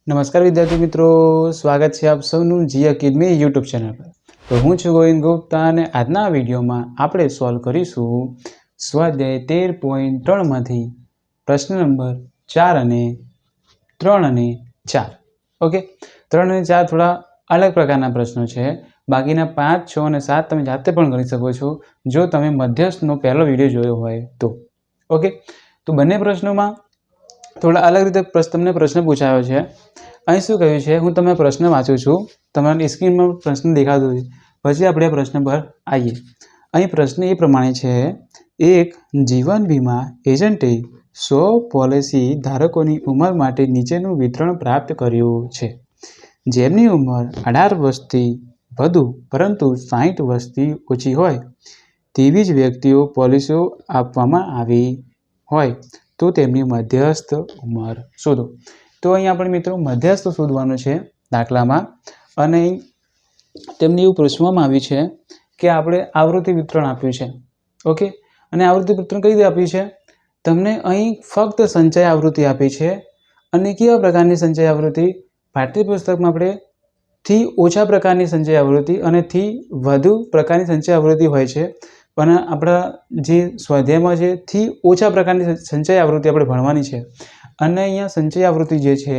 નમસ્કાર વિદ્યાર્થી મિત્રો, સ્વાગત છે આપ સૌનું જી એકેડમી યુટ્યુબ ચેનલ પર। તો હું છું ગોવિંદ ગુપ્તા અને આજના વિડીયોમાં આપણે સોલ્વ કરીશું સ્વાધ્યાય 13.3માંથી પ્રશ્ન નંબર 4 અને 3 અને 4। ઓકે, 3 અને 4 થોડા અલગ પ્રકારના પ્રશ્નો છે। બાકીના 5, 6 અને 7 તમે જાતે પણ કરી શકો છો જો તમે મધ્યસ્થનો પહેલો વિડીયો જોયો હોય તો। ઓકે, તો બંને પ્રશ્નોમાં થોડા અલગ રીતે તમને પ્રશ્ન પૂછાયો છે। અહીં શું કહ્યું છે, હું તમને પ્રશ્ન વાંચું છું, તમારી સ્ક્રીનમાં પ્રશ્ન દેખાતો છે, પછી આપણે પ્રશ્ન પર આવીએ। અહીં પ્રશ્ન એ પ્રમાણે છે, એક જીવન વીમા એજન્ટે 100 પોલિસી ધારકોની ઉંમર માટે નીચેનું વિતરણ પ્રાપ્ત કર્યું છે। જેમની ઉંમર 18 વર્ષથી વધુ પરંતુ 60 વર્ષથી ઓછી હોય તેવી જ વ્યક્તિઓ પોલિસીઓ આપવામાં આવી હોય તો તેમની મધ્યસ્થ ઉંમર શોધો। તો અહીં આપણે મિત્રો મધ્યસ્થ શોધવાનું છે દાખલામાં, અને તેમને એવું પૂછવામાં આવ્યું છે કે આપણે આવૃત્તિ વિતરણ આપ્યું છે। ઓકે, અને આવૃત્તિ વિતરણ કઈ રીતે આપ્યું છે, તમને અહીં ફક્ત સંચય આવૃત્તિ આપી છે। અને કેવા પ્રકારની સંચય આવૃત્તિ, પાઠ્યપુસ્તકમાં આપણે થી ઓછા પ્રકારની સંચય આવૃત્તિ અને થી વધુ પ્રકારની સંચય આવૃત્તિ હોય છે, પણ આપણા જે સ્વાધ્યાયમાં છે થી ઓછા પ્રકારની સંચય આવૃત્તિ આપણે ભણવાની છે। અને અહીંયા સંચય આવૃત્તિ જે છે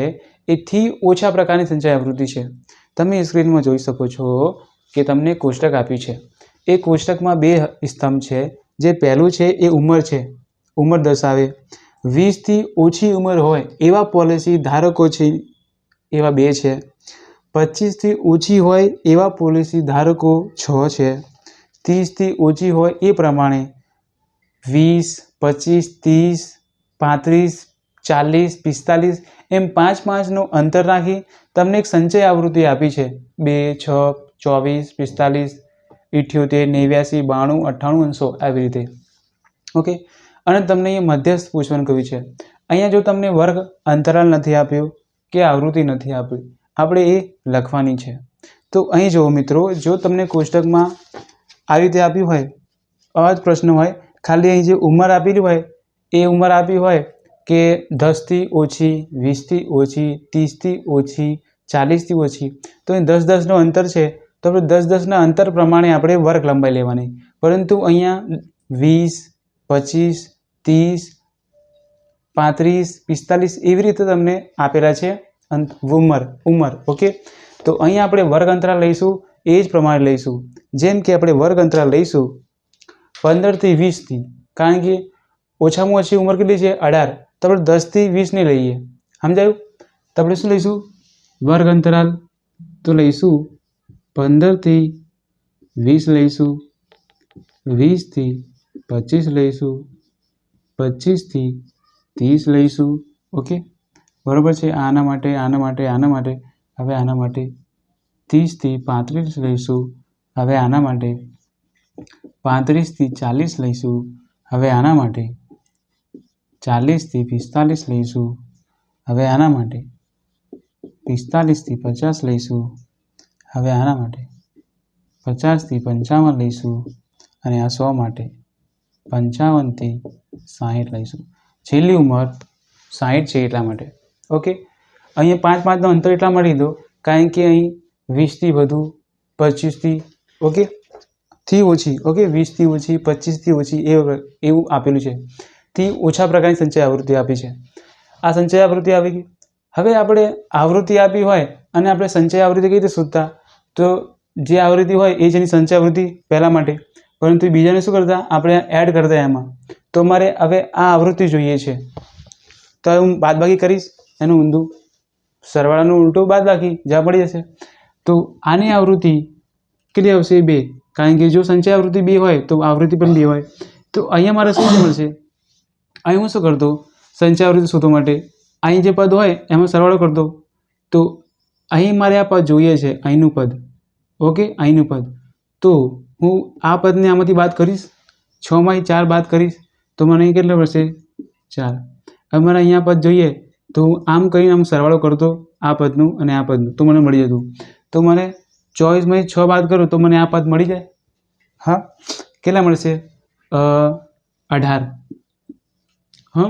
એ થી ઓછા પ્રકારની સંચય આવૃત્તિ છે। તમે સ્ક્રીનમાં જોઈ શકો છો કે તમને કોષ્ટક આપ્યું છે, એ કોષ્ટકમાં 2 સ્તંભ છે। જે પહેલું છે એ ઉંમર છે, ઉંમર દર્શાવે। 20 થી ઓછી ઉંમર હોય એવા પોલિસી ધારકો છે એવા 2 છે। 25 થી ઓછી હોય એવા પોલિસી ધારકો 6 છે। 30 થી ઓછી હોય એ પ્રમાણે 20, 25, 30, 35, 40, 45 એમ 5-5નું અંતર રાખી તમને એક સંચય આવૃત્તિ આપી છે। 2, 6, 24, 45, 78, 89, 92, 98, 100 આવી રીતે। ઓકે, અને તમને અહીંયા મધ્યસ્થ પૂછવાનું કહ્યું છે। અહીંયા જો તમને વર્ગ અંતરાલ નથી આપ્યો કે આવૃત્તિ નથી આપી, આપણે એ લખવાની છે। તો અહીં જુઓ મિત્રો, જો તમને કોષ્ટકમાં આવી રીતે આપ્યું હોય, આવા જ પ્રશ્ન હોય, ખાલી અહીં જે ઉંમર આપેલી હોય એ ઉંમર આપી હોય કે 10 થી ઓછી, 20 થી ઓછી, 30 થી ઓછી, 40 થી ઓછી, તો અહીં 10-10નું અંતર છે તો આપણે 10-10ના અંતર પ્રમાણે આપણે વર્ગ લંબાઈ લેવાની। પરંતુ અહીંયા 20, 25, 30, 35, 45 એવી રીતે તમને આપેલા છે ઉંમર। ઓકે, તો અહીંયા આપણે વર્ગ અંતરાલ લઈશું એ જ પ્રમાણે લઈશું। જેમ કે આપણે વર્ગ અંતરાલ લઈશું 15 થી 20 થી, કારણ કે ઓછામાં ઓછી ઉંમર કેટલી છે 18, તો આપણે 10 થી 20 ને લઈએ, સમજાયું? તો આપણે શું લઈશું, વર્ગ અંતરાલ તો લઈશું 15 થી 20 લઈશું, 20 થી 25 લઈશું, 25 થી 30 લઈશું। ઓકે, બરાબર છે। આના માટે, આના માટે, આના માટે, હવે આના માટે 30 થી 35 લઈશું, હવે આના માટે 35 થી 40 લઈશું, હવે આના માટે 40 થી 45 લઈશું, હવે આના માટે 45 થી 50 લઈશું, હવે આના માટે 50 થી 55 લઈશું, અને આ 100 માટે 55 થી 60 લઈશું। છેલ્લી ઉંમર 60 છે એટલા માટે। ઓકે, અહીંયા 5-5નું અંતર એટલા માટે લીધો કારણ કે અહીં 20 થી વધુ, 25 થી ઓકે થી ઓછી, ઓકે 20 થી ઓછી, 25 થી ઓછી એવું આપેલું છે। થી ઓછા પ્રકારની સંચય આવૃત્તિ આપી છે। આ સંચય આવૃત્તિ આવી ગઈ। હવે આપણે આવૃત્તિ આપી હોય અને આપણે સંચય આવૃત્તિ કઈ રીતે શોધતા, તો જે આવૃત્તિ હોય એ જ એની સંચય આવૃત્તિ પહેલા માટે, પરંતુ બીજાને શું કરતા, આપણે એડ કરતા એમાં। તો મારે હવે આ આવૃત્તિ જોઈએ છે તો હું બાદબાકી કરીશ, એનું ઊંધું સરવાળાનું ઉલટું બાદબાકી, જ્યાં પડી જશે। તો આની આવૃત્તિ કેટલી આવશે, 2, કારણ કે જો સંચય આવૃત્તિ 2 હોય તો આવૃત્તિ પણ 2 હોય। તો અહીંયા મારે શું મળશે, અહીં હું શું કરતો, સંચય આવૃત્તિ શોધવા માટે અહીં જે પદ હોય એમાં સરવાળો કરતો, તો અહીં મારે આ પદ જોઈએ છે, અહીંનું પદ। ઓકે, અહીંનું પદ, તો હું આ પદને આમાંથી બાદ કરીશ, 6માંથી 4 બાદ કરીશ તો મને અહીં કેટલા મળશે, 4। હવે મારે અહીંયા પદ જોઈએ તો હું આમ કરીને આમ સરવાળો કરતો આ પદનું અને આ પદનું, તો મને મળી જતું। તો મને 24માંથી 6 બાદ કરું તો મને આ પદ મળી જાય। હા, કેટલા મળશે, 18। હા,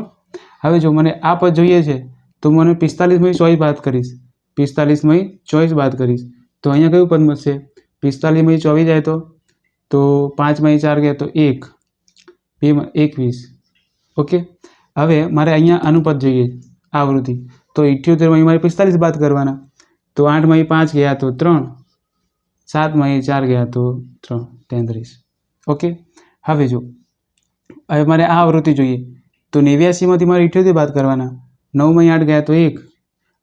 હવે જો મને આ પદ જોઈએ છે તો મને 45માંથી 24 બાદ કરીશ 45 24 બાદ કરીશ તો અહીંયા કયું પદ મળશે? 45 24 જાય તો 5 4 ગયા તો 1, 2 21. ઓકે, હવે મારે અહીંયા આનું પદ જોઈએ આવૃત્તિ, તો 78 મારે 45 બાદ કરવાના, તો 8 5 ગયા તો 3, 7 4 ગયા તો 3, 33. ઓકે, હવે જો હવે મારે આ આવૃત્તિ જોઈએ તો 89 મારે 78 બાદ કરવાના, 9 8 ગયા તો 1,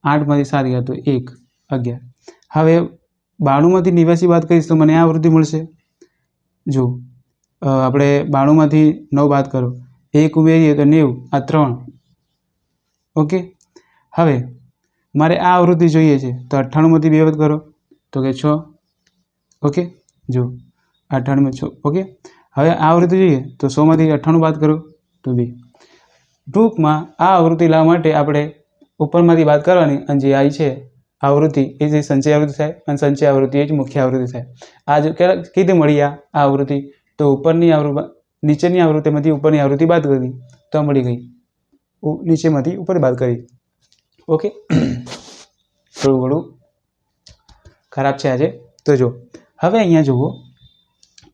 8 7 ગયા તો 1, 11. હવે 92 89 બાદ કરીશ તો મને આ આવૃત્તિ મળશે. જો આપણે 92 9 બાદ કરો, 1 ઉમેરીએ તો 90, આ 3. ઓકે, હવે મારે આ આવૃત્તિ જોઈએ છે તો 98 2 બાદ કરો તો કે 6. ઓકે, જો 98 6. ઓકે, હવે આ આવૃત્તિ જોઈએ તો 100 98 બાદ કરો તો 2. ટૂંકમાં આ આવૃત્તિ લાવવા માટે આપણે ઉપરમાંથી બાદ કરવાની, અને જે આવી છે આવૃત્તિ એ જે સંચય આવૃત્તિ થાય, અને સંચય આવૃત્તિ એ જ મુખ્ય આવૃત્તિ થાય. આ જો કેવી રીતે મળી આ આવૃત્તિ? તો ઉપરની આવૃત્તિ નીચેની આવૃત્તિમાંથી ઉપરની આવૃત્તિ બાદ કરી તો મળી ગઈ, નીચેમાંથી ઉપર બાદ કરી. ઓકે, થોડું ઘણું ખરાબ છે આજે. તો જો હવે અહીંયા જુઓ,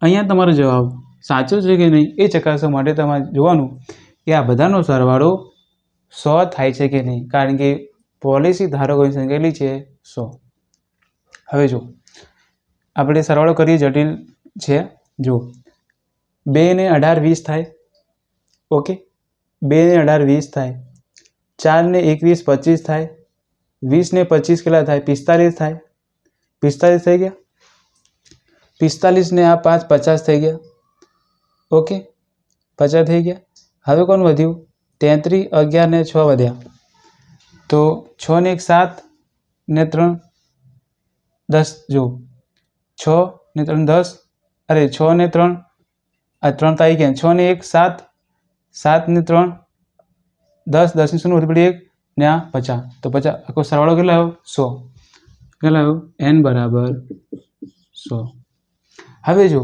અહીંયા તમારો જવાબ સાચો છે કે નહીં એ ચકાસવા માટે તમારે જોવાનું કે આ બધાનો સરવાળો 100 થાય છે કે નહીં, કારણ કે પોલિસી ધારકોની સંખ્યા કેટલી છે? 100. હવે જો આપણે સરવાળો કરીએ, જટિલ છે. જો 2 ને 18 20 થાય. ઓકે, 2 ને 18 20 થાય, 4 ને 21 25 થાય, 20 ને 25 કેટલા થાય? 45 થાય. 45 થઈ ગયા. 45 ને આ 5 50 થઈ ગયા. ઓકે, 50 થઈ ગયા. હવે કોણ વધ્યું? 33, 11 ને 6 વધ્યા, તો 6 ને 1 7 ને 3 10. જો 6 ને 3 10, અરે 6 ને 3 આ 3 તો આવી ગયા. 6 ને 1 7, 7 ને 3 10, 10 ની 0 વધી પડી 1 ને આ 50, તો 50 આખો સરવાળો કેટલો આવ્યો? 100. કેટલો આવ્યો? n બરાબર 100. હવે જો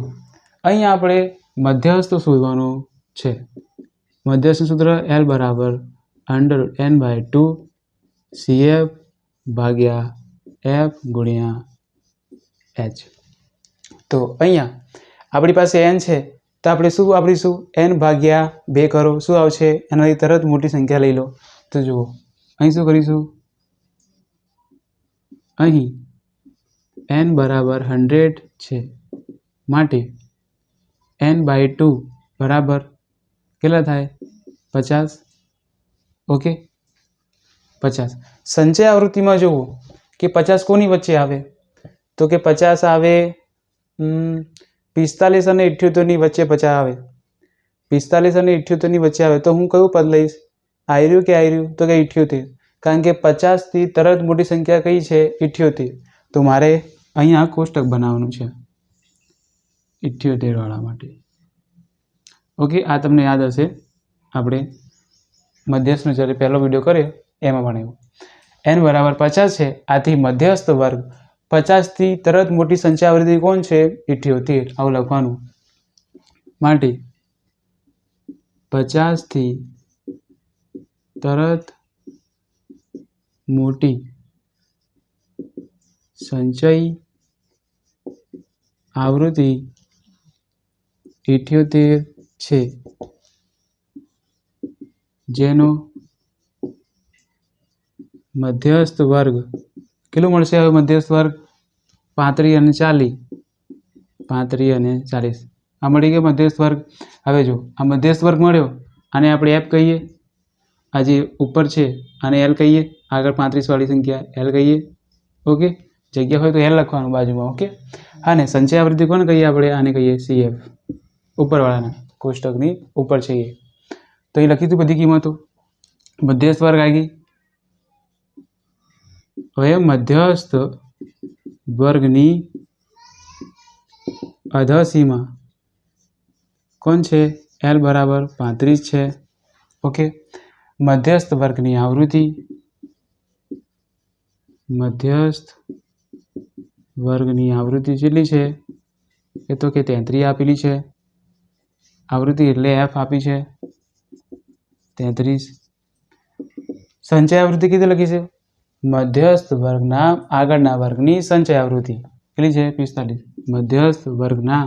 અહીંયા આપણે મધ્યસ્થ શોધવાનું છે. મધ્યસ્થનું સૂત્ર L બરાબર √n/2 CF ભાગ્યા F ગુણ્યા H. તો અહીંયા આપણી પાસે n છે તો આપણે શું વાપરીશું? n ભાગ્યા 2 કરો, શું આવશે? એનાથી તરત મોટી સંખ્યા લઈ લો. તો જુઓ અહીં શું કરીશું? અહીં n બરાબર 100 છે, માટે n/2 બરાબર કેટલા થાય? 50. ઓકે, 50. સંચય આવૃત્તિમાં જુઓ કે 50 કોની વચ્ચે આવે? તો કે 50 આવે 45 અને 78 ની વચ્ચે 50 આવે. 45 અને 78 ની વચ્ચે આવે તો હું કયું પદ લઈશ? આયર્યું કે આયર્યું? તો કે 78, કારણ કે 50 થી તરત મોટી સંખ્યા કઈ છે? 78. તો મારે અહીંયા કોષ્ટક બનાવવાનું છે 78 વાળા માટે. ઓકે, આ તમને યાદ હશે, આપણે મધ્યસ્થનો જ્યારે પહેલો વિડીયો કર્યો એમાં ભણાવ્યું. n બરાબર 50 છે, આથી મધ્યસ્થ વર્ગ 50 થી તરત મોટી સંખ્યા આવૃત્તિ કોણ છે? 78. આવું લખવાનું. માટે 50 થી તરત મોટી સંચય આવૃત્તિ 78 છે, જેનો મધ્યસ્થ વર્ગ કેટલું મળશે? હવે મધ્યસ્થ વર્ગ 35 અને 40, 35 અને 40 આ મળી ગયો મધ્યસ્થ વર્ગ. હવે જો આ મધ્યસ્થ વર્ગ મળ્યો, આને આપણે F કહીએ, આ જે ઉપર છે આને L કહીએ, આગળ 35 વાળી સંખ્યા L કહીએ. ઓકે, જગ્યા હોય તો L લખવાનું બાજુમાં. ઓકે, હા ને સંચય આવૃત્તિ કોને કહીએ આપણે? આને કહીએ CF, ઉપરવાળાના કોષ્ટકની ઉપર છે એ. તો અહીં લખી દીધું બધી કિંમતો. મધ્યસ્થ વર્ગ આવી ગઈ. હવે મધ્યસ્થ વર્ગની અધસીમા કોણ છે? L બરાબર 35 છે. ઓકે, મધ્યસ્થ વર્ગની આવૃત્તિ, મધ્યસ્થ વર્ગની આવૃત્તિ કેટલી છે? એ તો કે 33 આપેલી છે. આવૃત્તિ એટલે F આપી છે 33. સંચય આવૃત્તિ કીધી લખી છે મધ્યસ્થ વર્ગના આગળના વર્ગની સંચય આવૃત્તિ કેટલી છે 45 મધ્યસ્થ વર્ગના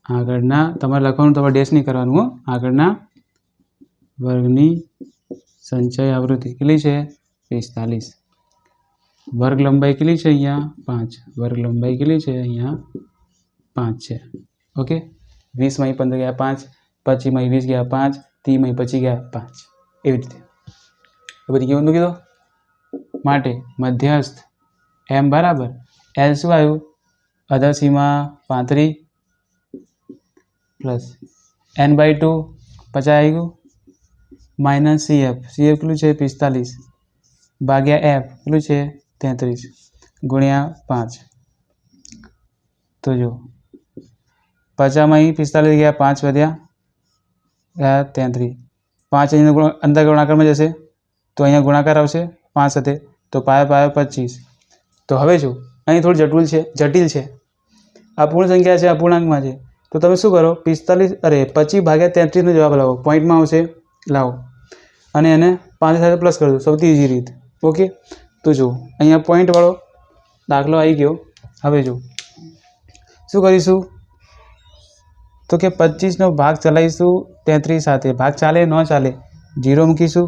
આગળના તમારે લખવાનું તમારે ડેશ નહીં કરવાનું હો આગળના વર્ગની સંચય આવૃત્તિ કેટલી છે 45 વર્ગ લંબાઈ કેટલી છે અહીંયા 5 વર્ગ લંબાઈ કેટલી છે અહીંયા 5 છે ઓકે 20 માં 15 ગયા 5 25 માં 20 ગયા 5 30 માં 25 ગયા 5 એવી રીતે બધી કેવું કીધું માટે મધ્યસ્થ m બરાબર l શું આવ્યું અધસીમા 35 પ્લસ n/2 50 આવી ગયું માઇનસ cf કેટલું છે 45 ભાગ્યા f કેટલું છે 33 ગુણ્યા 5 તો જો 50 માં 45 ગયા 5 વધ્યા 33 5 અહીંયા અંદર ગુણાકારમાં જશે તો અહીંયા ગુણાકાર આવશે 5 સાથે તો પાયો 25 તો હવે જો અહીં થોડું જટિલ છે આ પૂર્ણ સંખ્યા છે અપૂર્ણાંકમાં છે તો તમે શું કરો 25 ભાગ્યા 33 નો જવાબ લાવો પોઈન્ટમાં આવશે લાવો અને એને 5 સાથે પ્લસ કરી દો સૌથી ઈઝી રીત ઓકે તો જો અહીંયા પોઈન્ટવાળો દાખલો આવી ગયો હવે જો શું કરીશું તો કે 25નો ભાગ ચલાવીશું 33 સાથે ભાગ ચાલે ન ચાલે 0 મૂકીશું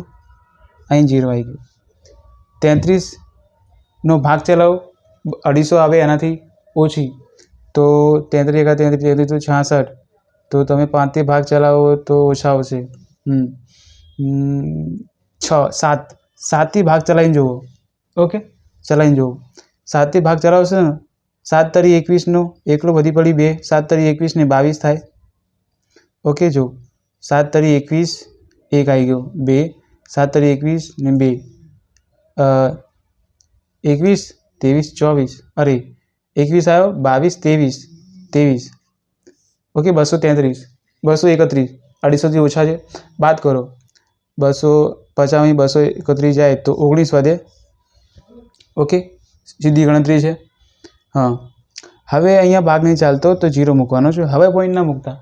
અહીં 0 આવી ગયું 33નો ભાગ ચલાવો 250 આવે એનાથી ઓછી તો 33 × 33 તો 66 તો તમે 5 થી ભાગ ચલાવો તો ઓછા આવશે 7 થી ભાગ ચલાવીને જુઓ ઓકે ચલાવીને જુઓ 7 થી ભાગ ચલાવશો ને 7 તરી 21નો એકલો વધી પડી 2 7 તરી 21 ને 22 થાય ઓકે જો 7 તરી 21 એક આવી ગયો 2 7 તરી 21 ને 2 21 23 24 અરે 21 આવ્યો 22 23 ઓકે 233 231 250 થી ઓછા છે બાદ કરો 250 માં 231 જાય તો 19 વધે ઓકે સીધી ગણતરી છે હા હવે અહીંયા ભાગ નહીં ચાલતો તો 0 મૂકવાનો છે હવે પોઈન્ટ ના મૂકતા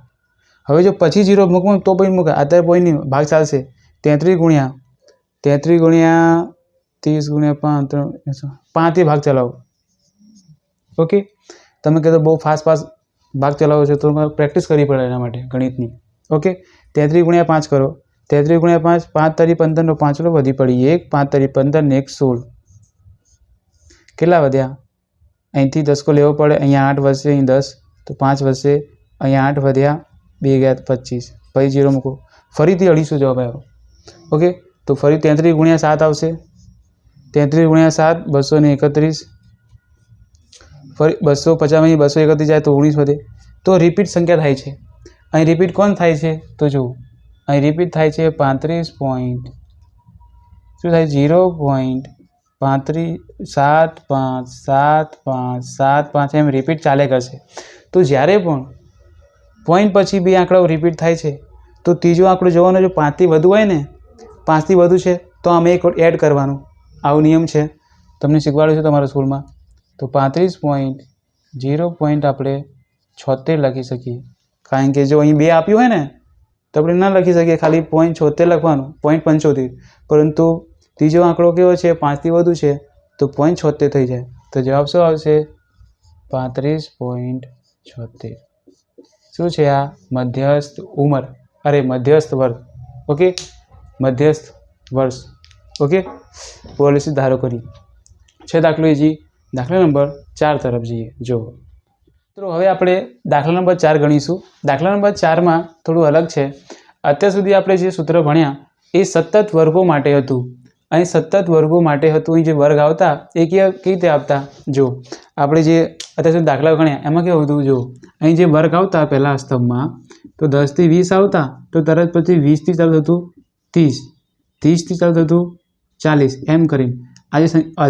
હવે જો પછી 0 મૂકવું તો પોઈન્ટ મૂકાય અત્યારે પોઈન્ટ નહીં ભાગ ચાલશે 33 ગુણ્યા 30 ગુણ્યા 5 થી ભાગ ચલાવો ઓકે તમે કહેતો બહુ ફાસ્ટ ભાગ ચલાવો છો તો પ્રેક્ટિસ કરવી પડે એના માટે ગણિતની ઓકે 33 ગુણ્યા 5 કરો 33 ગુણ્યા 5 5 તરી 15 નો 5 વધી પડી 1 5 તરી 15 ને 1 16 કેટલા વધ્યા અહીંથી 10 લેવો પડે અહીંયા 8 વધશે અહીં 10 તો 5 વધશે અહીંયા 8 વધ્યા 2 ગયા 25 પછી 0 મૂકો ફરીથી 250 જવાબ આવ્યો ઓકે તો ફરી 33 ગુણ્યા 7 આવશે 33 ગુણ્યા 7 231 ફરી 250 માં 231 જાય તો 19 વધે તો રિપીટ સંખ્યા થાય છે અહીં રિપીટ કોણ થાય છે તો જુઓ અહીં રિપીટ થાય છે 35 પોઈન્ટ શું થાય 0.75 એમ રિપીટ ચાલે કરશે તો જ્યારે પણ પોઈન્ટ પછી 2 આંકડાઓ રિપીટ થાય છે તો ત્રીજો આંકડો જોવાનો જો 5 થી વધુ હોય ને 5 થી વધુ છે તો આમે એક એડ કરવાનું આવો નિયમ છે તમને શીખવાડ્યું છે તમારા સ્કૂલમાં તો 35.0 આપણે 76 લખી શકીએ કારણ કે જો અહીં 2 આપ્યું હોય ને તો આપણે ના લખી શકીએ ખાલી 0.76 લખવાનું 0.75 પરંતુ ત્રીજો આંકડો કેવો છે 5 થી વધુ છે તો 0.76 થઈ જાય તો જવાબ શું આવશે 35.76 શું છે આ મધ્યસ્થ ઉંમર મધ્યસ્થ વર્ગ ઓકે મધ્યસ્થ વર્ષ ઓકે પોલિસી ધારો કરી છે દાખલો ઈજી દાખલા નંબર 4 તરફ જઈએ જો મિત્રો હવે આપણે દાખલા નંબર 4 ગણીશું દાખલા નંબર 4 માં થોડું અલગ છે અત્યાર સુધી આપણે જે સૂત્ર ભણ્યા એ સતત વર્ગો માટે હતું અહીં સતત વર્ગો માટે હતું અહીં જે વર્ગ આવતા એ કેવી રીતે આપતા જો આપણે જે અત્યાર સુધી દાખલા ગણ્યા એમાં કેવું હતું જો અહીં જે વર્ગ આવતા પહેલા સ્તંભમાં તો 10 થી 20 આવતા તો તરત પછી 20 થી ચાલુ થતું 30 30 થી ચાલુ થતું 40 એમ કરીને આ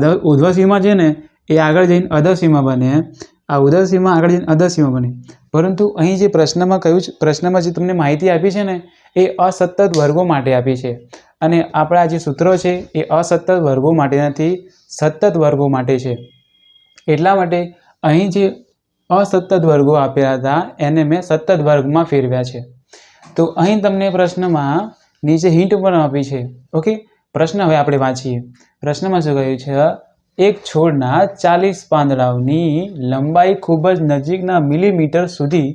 જે ઉર્ધ્વ સીમા છે ને એ આગળ જઈને અધસીમા બને આ ઉર્ધ્વ સીમા આગળ જઈને અધસીમા બને પરંતુ અહીં જે પ્રશ્નમાં કહ્યું છે પ્રશ્નમાં જે તમને માહિતી આપી છે ને એ અસતત વર્ગો માટે આપી છે અને આપણા જે સૂત્રો છે એ અસતત વર્ગો માટે નથી સતત વર્ગો માટે છે એટલા માટે અહીં જે અસતત વર્ગો આપેલા હતા એને મેં સતત વર્ગમાં ફેરવ્યા છે તો અહીં તમને પ્રશ્નમાં નીચે હિન્ટ પણ આપી છે ઓકે પ્રશ્ન હવે આપણે વાંચીએ. પ્રશ્નમાં શું કહ્યું છે? એક છોડના 40 પાંદડાઓની લંબાઈ ખૂબ જ નજીકના મિલીમીટર સુધી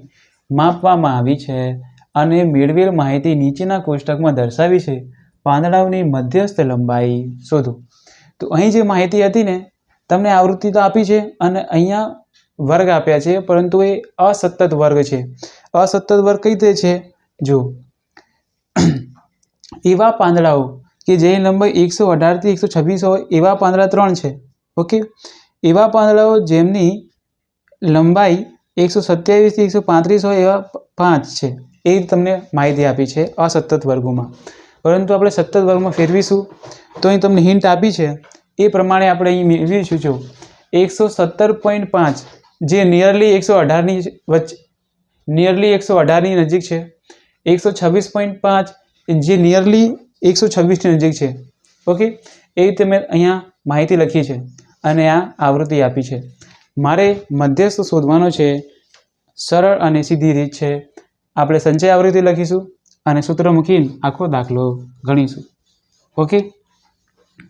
માપવામાં આવી છે અને મેળવેલ માહિતી નીચેના કોષ્ટકમાં દર્શાવી છે. પાંદડાઓની મધ્યસ્થ લંબાઈ શોધો. તો અહીં જે માહિતી હતી ને, તમને આવૃત્તિ તો આપી છે અને અહીંયા વર્ગ આપ્યા છે, પરંતુ એ અસતત વર્ગ છે. અસતત વર્ગ કઈ રીતે છે? જો એવા પાંદડાઓ કે જેની લંબાઈ 118 થી 126 હોય એવા પાંદડા 3 છે. ઓકે, એવા પાંદડાઓ જેમની લંબાઈ 127 થી 135 હોય એવા 5 છે. એ તમને માહિતી આપી છે અસતત વર્ગોમાં. પરંતુ આપણે સતત વર્ગમાં ફેરવીશું તો અહીં તમને હિન્ટ આપી છે એ પ્રમાણે આપણે અહીં મેળવીશું. જો 117.5 જે નિયરલી 118ની વચ્ચે, નિયરલી 118ની નજીક છે. 126.5 જે નિયરલી 126ની નજીક છે. ઓકે, એ રીતે મેં અહીંયા માહિતી લખી છે અને આ આવૃત્તિ આપી છે. મારે મધ્યસ્થ શોધવાનો છે. સરળ અને સીધી રીત છે. આપણે સંચય આવૃત્તિ લખીશું અને સૂત્ર મૂકીને આખો દાખલો ગણીશું. ઓકે,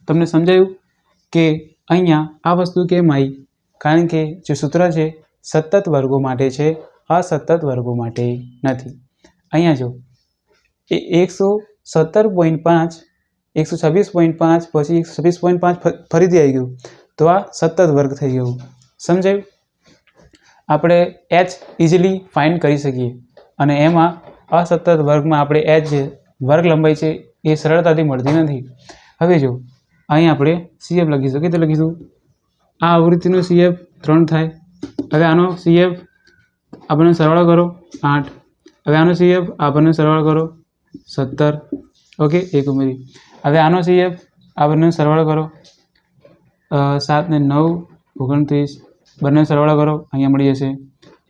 તમને સમજાયું કે અહીંયા આ વસ્તુ કેમ આવી? કારણ કે જે સૂત્ર છે સતત વર્ગો માટે છે, અસતત વર્ગો માટે નથી. અહીંયા જો એ 117.5, 126.5 પછી 126.5 ફરીથી આવી ગયું, તો આ સતત વર્ગ થઈ ગયું. સમજાયું? આપણે h ઇઝીલી ફાઇન્ડ કરી શકીએ અને એમાં અસતત વર્ગમાં આપણે h જે વર્ગ લંબાઈ છે એ સરળતાથી મળતી નથી. હવે જો અહીં આપણે CF લખીશું. કેવી રીતે લખીશું? આ આવૃત્તિનો CF 3 થાય. હવે આનો CF આપણને સરવાળો કરો 8. હવે આનો CF આપણને સરવાળો કરો 17. ઓકે, એક ઉમેરી. હવે આનો CF આપણને સરવાળો કરો 7 ને 9 29. બંને સરવાળો કરો, અહીંયા મળી જશે.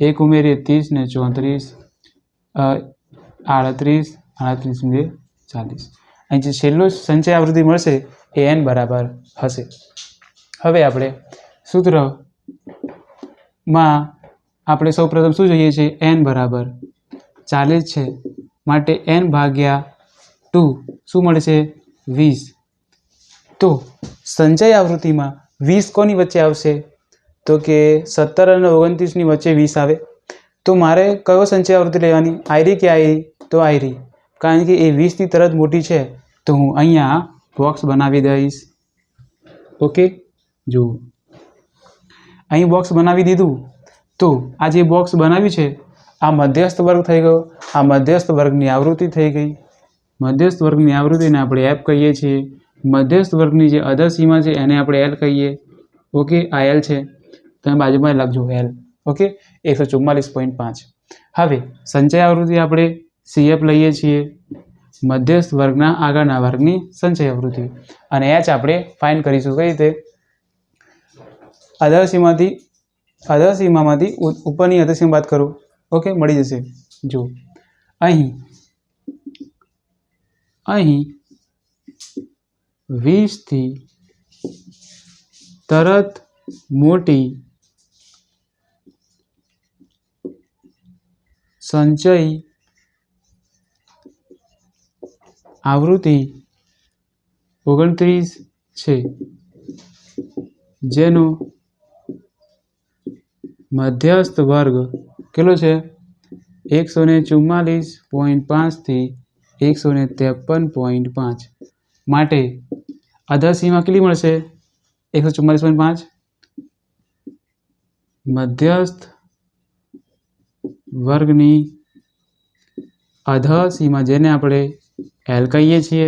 એક ઉમેરીએ 30 ને 34 38 38 ને 40. અહીં જે છેલ્લો સંચય આવૃત્તિ મળશે એ n બરાબર હશે. હવે આપણે સૂત્રમાં આપણે સૌપ્રથમ શું જોઈએ છે? n બરાબર 40 છે, માટે n ભાગ્યા 2 શું મળશે? 20. તો સંચય આવૃત્તિમાં 20 કોની વચ્ચે આવશે? તો કે 17 અને 29ની વચ્ચે 20 આવે. તો મારે કયો સંચય આવૃત્તિ લેવાની? આયરી કે આયરી? તો આયરી, કારણ કે એ 20થી તરત મોટી છે. તો હું અહીંયા બોક્સ બનાવી દઈશ. ઓકે, જુઓ અહીં બોક્સ બનાવી દીધું. તો આ જે બોક્સ બનાવ્યું છે આ મધ્યસ્થ વર્ગ થઈ ગયો. આ મધ્યસ્થ વર્ગની આવૃત્તિ થઈ ગઈ. મધ્યસ્થ વર્ગની આવૃત્તિને આપણે f કહીએ છીએ. મધ્યસ્થ વર્ગની જે અધર સીમા છે એને આપણે l કહીએ. ઓકે, આ l છે, તમે બાજુમાં લખજો l. ઓકે, 144.5. હવે સંચય આવૃત્તિ આપણે CF લઈએ છીએ, મધ્યસ્થ વર્ગના આગળના વર્ગની સંચય આવૃત્તિ, અને h આપણે ફાઇન્ડ કરીશું. કઈ રીતે? અધર સીમામાંથી ઉપરની અધર સીમા બાદ કરો. ઓકે, મળી જશે. જો અહીં 20થી તરત મોટી સંચય આવૃત્તિ 29 છે, જેનો મધ્યસ્થ વર્ગ કેટલો છે? 144.5 થી 153.5. માટે અધર સીમા કેટલી મળશે? 144.5. મધ્યસ્થ વર્ગની અધર સીમા, જેને આપણે L કહીએ છીએ,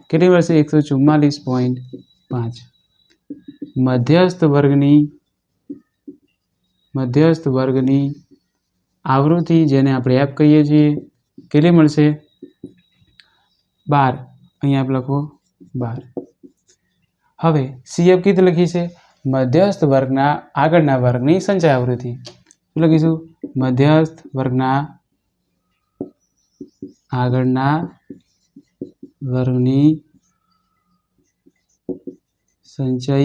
કેટલી મળશે? 144.5. મધ્યસ્થ વર્ગની આવૃત્તિ, જેને આપણે f કહીએ છીએ, કેટલી મળશે? 12. અહીંયા આપણે લખો 12. હવે CF કીધું લખી છે મધ્યસ્થ વર્ગના આગળના વર્ગની સંચય આવૃત્તિ. શું લખીશું? મધ્યસ્થ વર્ગના આગળના વર્ગની સંચય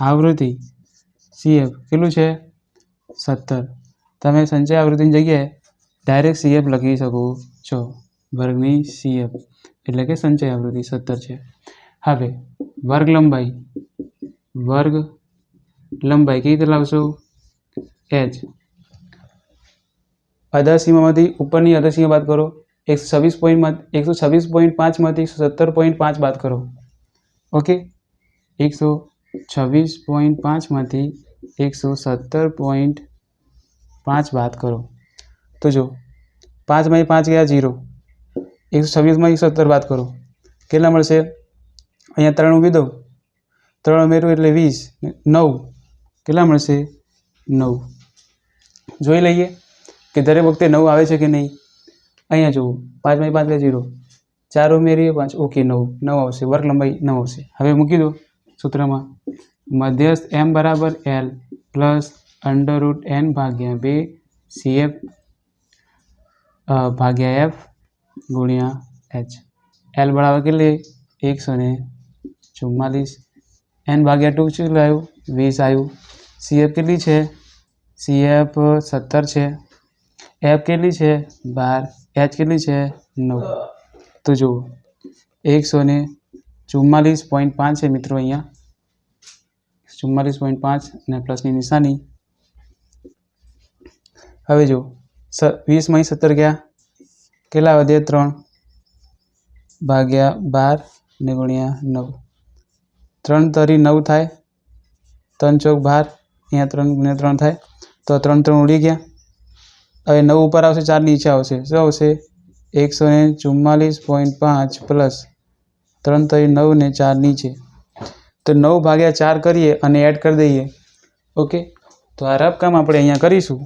આવૃત્તિ CF કેટલું છે? 17. તમે સંચય આવૃત્તિની જગ્યાએ ડાયરેક્ટ CF લખી શકો છો. વર્ગની CF એટલે કે સંચય આવૃત્તિ 17 છે. હવે વર્ગ લંબાઈ કઈ રીતે લાવશો? h અધાસીમામાંથી ઉપરની અધાસીમા બાદ કરો. 126.5 માંથી 117.5 બાદ કરો. ઓકે, 126.5 માંથી 117.5 બાદ કરો. તો જો 5 માંથી 5 ગયા 0. 126 માંથી 17 બાદ કરો. કેટલા મળશે? અહીંયા 3 ઉમેરી દો. 3 ઉમેરું એટલે 20. 9 કેટલા મળશે? 9. જોઈ લઈએ કે દરેક વખતે 9 આવે છે કે નહીં. અહીંયા જુઓ 5 માંથી 5 ગયા 0. 4 ઉમેરીએ 5. ઓકે, 9 આવશે. વર્ગ લંબાઈ 9 આવશે. હવે મૂકી દો સૂત્રમાં. મધ્યસ્થ m બરાબર l પ્લસ √n ભાગ્યા 2 CF ભાગ્યા f ગુણ્યા h. l બરાબર કેટલી? 144. n ભાગ્યા 2 કેટલું આવ્યું? 20 આવ્યું. CF કેટલી છે? CF 17 છે. f કેટલી છે? 12. h કેટલી છે? 9. તો જુઓ 144.5 છે મિત્રો. અહીંયા 44.5 અને પ્લસની નિશાની. હવે જો 20 માંથી 17 ગયા કેટલા વધે? 3 ભાગ્યા 12 ને ગુણ્યા 9. 3 તરી 9 થાય. 3 ચોક 12. અહીંયા 3 ગુણ્યા 3 થાય તો 3 ઉડી ગયા. હવે 9 ઉપર આવશે, 4 નીચે આવશે. શું આવશે? 144.5 પ્લસ 3 તરી 9 ને 4 નીચે. તો 9 ભાગ્યા 4 કરીએ અને એડ કરી દઈએ. ઓકે, તો આ રફ કામ આપણે અહીંયા કરીશું.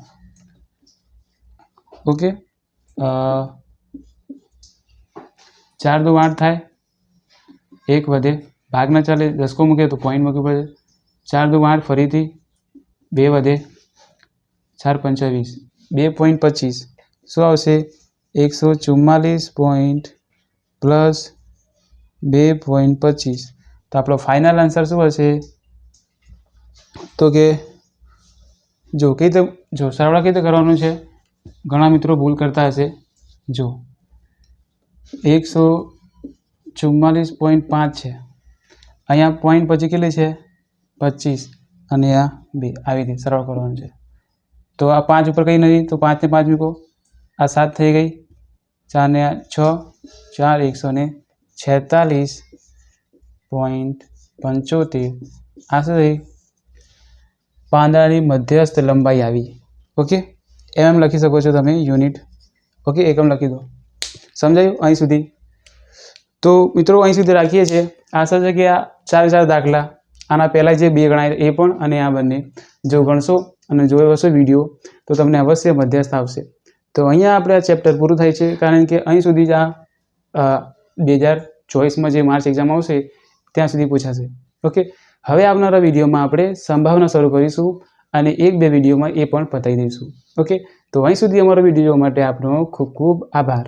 ઓકે, 4 દુ 8 થાય. 1 વધે, ભાગ ના ચાલે, દસકો મૂકે તો પોઈન્ટ મૂકવું પડે. 4 દુ 8, ફરીથી 2 વધે, 4 25. 2.25 શું આવશે? 144 પ્લસ 2.25. તો આપણો ફાઇનલ આન્સર શું હશે? તો કે જો કઈ રીતે સરવાળા કઈ રીતે કરવાનું છે? ઘણા મિત્રો ભૂલ કરતા હશે. જો 144.5 છે. અહીંયા પોઈન્ટ પછી કેટલી છે? 25 અને આ 2. આવી રીતે સરળ કરવાનું છે. તો આ 5 ઉપર કંઈ નથી તો 5 ને 5 મૂકો. આ 7 થઈ ગઈ. 4 ને 6, 4 146.75. આ શું થઈ? પાંદડાની મધ્યસ્થ લંબાઈ આવી. ઓકે, એમ લખી શકો છો તમે યુનિટ. ઓકે, એકમ લખી દો. સમજાયું અહીં સુધી? તો મિત્રો અહીં સુધી રાખીએ છીએ. આશા છે કે આ 4 દાખલા આના પહેલાં જે 2 ગણાય એ પણ અને આ બંને જો ગણશો અને જોયો હશો વિડીયો તો તમને અવશ્ય મધ્યસ્થ આવશે. તો અહીંયા આપણે આ ચેપ્ટર પૂરું થાય છે, કારણ કે અહીં સુધી જ આ 2024માં જે માર્ચ એક્ઝામ આવશે ત્યાં સુધી પૂછાશે. ઓકે, હવે આવનારા વિડીયોમાં આપણે સંભાવના શરૂ કરીશું અને 1-2 વિડીયોમાં એ પણ પતાવી દઈશું. ઓકે, તો અહીં સુધી અમારો વિડીયો જોવા માટે આપનો ખૂબ ખૂબ આભાર.